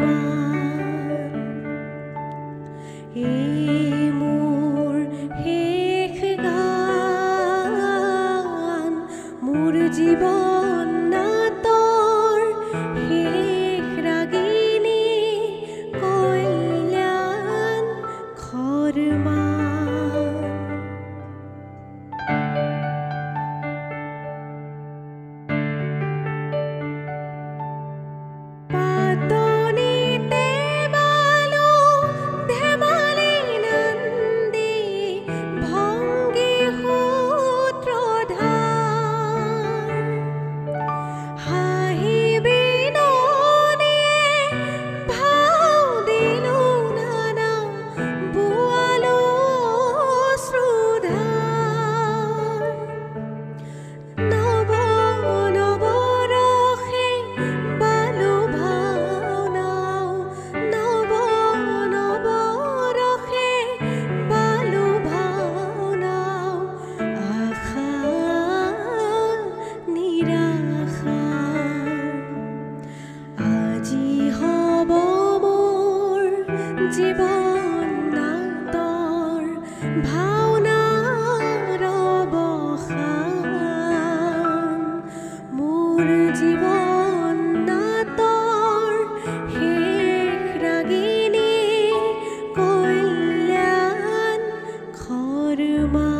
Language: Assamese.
মান এই মোৰ শেষ গান মোৰ জীৱন নাটৰ শেষ ৰাগিনী কল্যাণ খৰমান পাতনিতে বালো ধেমালি নন্দী ভংগী সূত্ৰধাৰ হাঁহি বিননিয়ে ভাও দিলো নানা বোৱালো শ্ৰুধাৰ নৱ নৱ ৰসে বালো ভাওনাও নৱ নৱ ৰসে বালো ভাওনাও আশা নিৰাশা আজি হ'ব মোৰ জীৱন নাটৰ ভাওনাৰ অৱসান মোৰ জীৱন নাটৰ শেষ ৰাগিনী কল্যাণ খৰমান